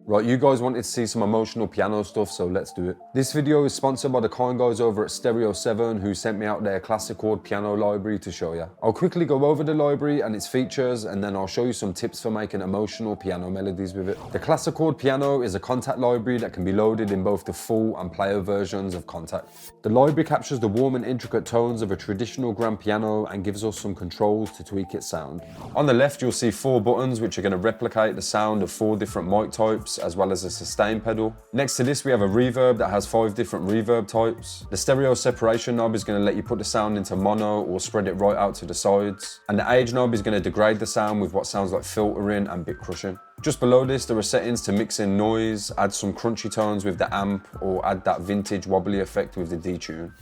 Right, you guys wanted to see some emotional piano stuff, so let's do it. This video is sponsored by the kind guys over at Stereo 7 who sent me out their Classichord Piano library to show you. I'll quickly go over the library and its features, and then I'll show you some tips for making emotional piano melodies with it. The Classichord Piano is a contact library that can be loaded in both the full and player versions of Contact. The library captures the warm and intricate tones of a traditional grand piano and gives us some controls to tweak its sound. On the left you'll see 4 buttons which are going to replicate the sound of 4 different mic types, as well as a sustain pedal. Next to this we have a reverb that has 5 different reverb types. The stereo separation knob is going to let you put the sound into mono or spread it right out to the sides. And the age knob is going to degrade the sound with what sounds like filtering and bit crushing. Just below this there are settings to mix in noise, add some crunchy tones with the amp, or add that vintage wobbly effect with the detune.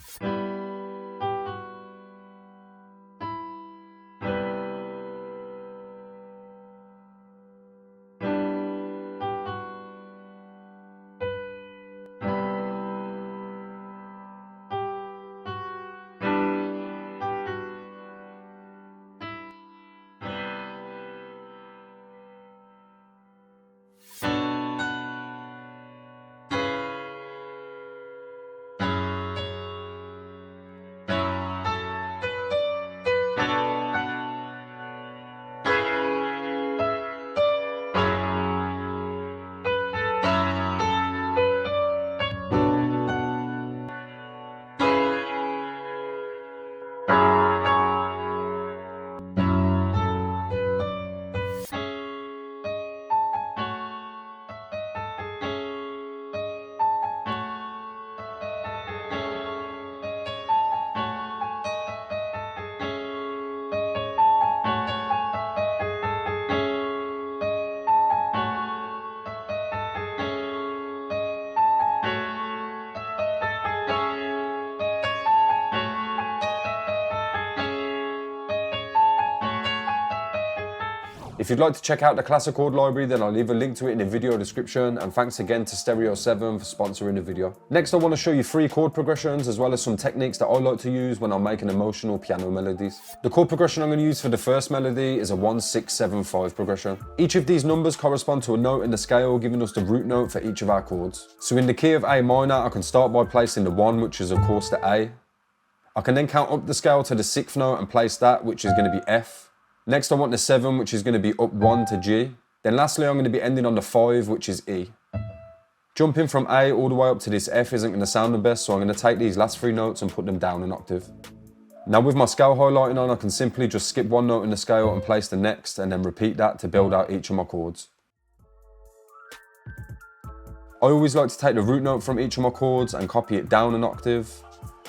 If you'd like to check out the Classichord library, then I'll leave a link to it in the video description, and thanks again to Stereo 7 for sponsoring the video. Next I want to show you 3 chord progressions as well as some techniques that I like to use when I'm making emotional piano melodies. The chord progression I'm going to use for the first melody is a 1-6-7-5 progression. Each of these numbers correspond to a note in the scale, giving us the root note for each of our chords. So in the key of A minor, I can start by placing the 1, which is of course the A. I can then count up the scale to the 6th note and place that, which is going to be F. Next I want the 7, which is going to be up 1 to G. Then lastly I'm going to be ending on the 5, which is E. Jumping from A all the way up to this F isn't going to sound the best, so I'm going to take these last 3 notes and put them down an octave. Now with my scale highlighting on, I can simply just skip 1 note in the scale and place the next, and then repeat that to build out each of my chords. I always like to take the root note from each of my chords and copy it down an octave,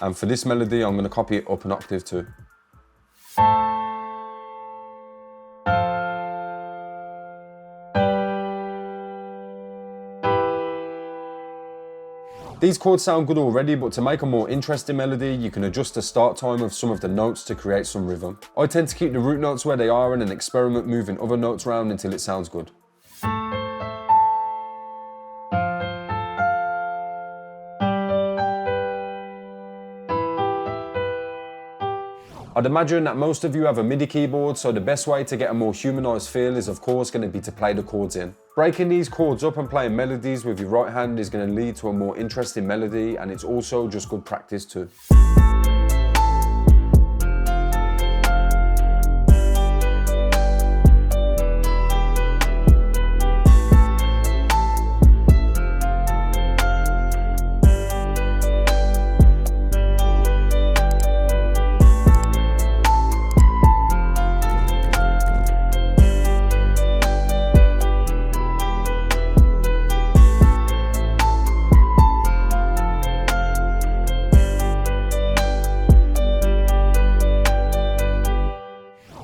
and for this melody I'm going to copy it up an octave too. These chords sound good already, but to make a more interesting melody, you can adjust the start time of some of the notes to create some rhythm. I tend to keep the root notes where they are and then experiment moving other notes around until it sounds good. I'd imagine that most of you have a MIDI keyboard, so the best way to get a more humanized feel is of course going to be to play the chords in. Breaking these chords up and playing melodies with your right hand is going to lead to a more interesting melody, and it's also just good practice too.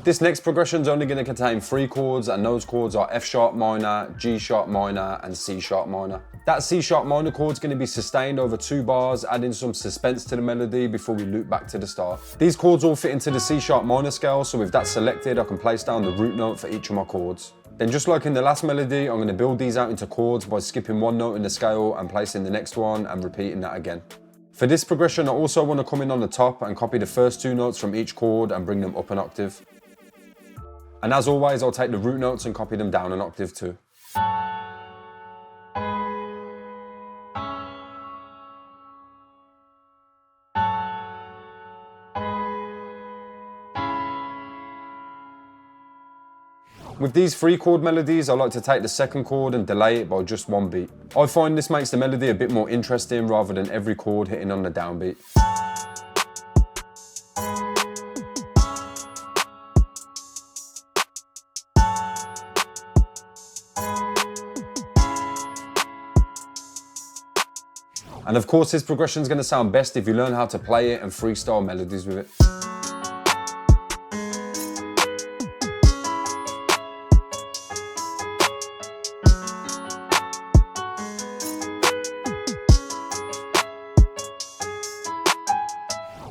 This next progression is only going to contain 3 chords, and those chords are F sharp minor, G sharp minor and C sharp minor. That C sharp minor chord is going to be sustained over 2 bars, adding some suspense to the melody before we loop back to the start. These chords all fit into the C sharp minor scale, so with that selected I can place down the root note for each of my chords. Then just like in the last melody, I'm going to build these out into chords by skipping 1 note in the scale and placing the next one and repeating that again. For this progression I also want to come in on the top and copy the first 2 notes from each chord and bring them up an octave. And as always, I'll take the root notes and copy them down an octave too. With these 3-chord melodies, I like to take the second chord and delay it by just 1 beat. I find this makes the melody a bit more interesting rather than every chord hitting on the downbeat. And of course, this progression is going to sound best if you learn how to play it and freestyle melodies with it.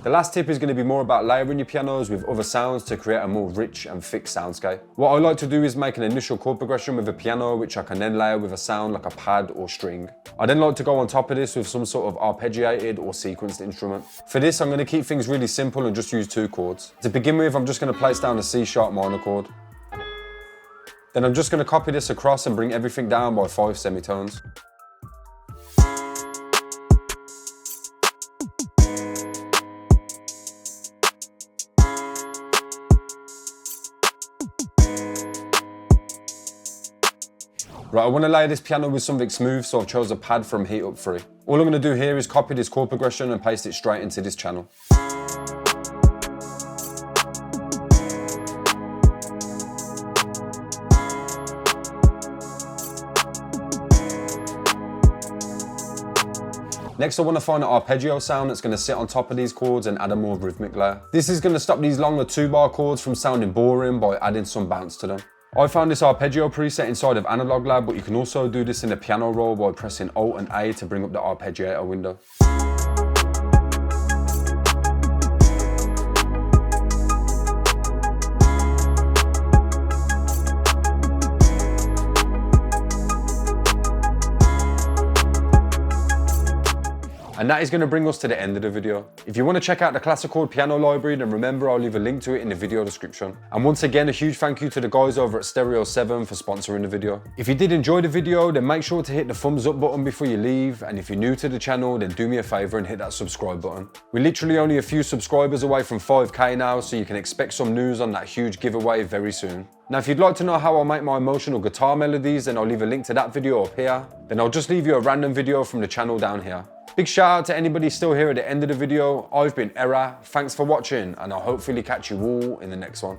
The last tip is going to be more about layering your pianos with other sounds to create a more rich and thick soundscape. What I like to do is make an initial chord progression with a piano, which I can then layer with a sound like a pad or string. I then like to go on top of this with some sort of arpeggiated or sequenced instrument. For this, I'm going to keep things really simple and just use 2 chords. To begin with, I'm just going to place down a C sharp minor chord. Then I'm just going to copy this across and bring everything down by 5 semitones. Right, I want to layer this piano with something smooth, so I've chose a pad from Heat Up 3. All I'm going to do here is copy this chord progression and paste it straight into this channel. Next, I want to find an arpeggio sound that's going to sit on top of these chords and add a more rhythmic layer. This is going to stop these longer 2-bar chords from sounding boring by adding some bounce to them. I found this arpeggio preset inside of Analog Lab, but you can also do this in the piano roll by pressing Alt and A to bring up the arpeggiator window. And that is going to bring us to the end of the video. If you want to check out the Classichord Piano library, then remember I'll leave a link to it in the video description. And once again, a huge thank you to the guys over at Stereo 7 for sponsoring the video. If you did enjoy the video, then make sure to hit the thumbs up button before you leave. And if you're new to the channel, then do me a favor and hit that subscribe button. We're literally only a few subscribers away from 5K now, so you can expect some news on that huge giveaway very soon. Now, if you'd like to know how I make my emotional guitar melodies, then I'll leave a link to that video up here. Then I'll just leave you a random video from the channel down here. Big shout out to anybody still here at the end of the video. I've been Era, thanks for watching, and I'll hopefully catch you all in the next one.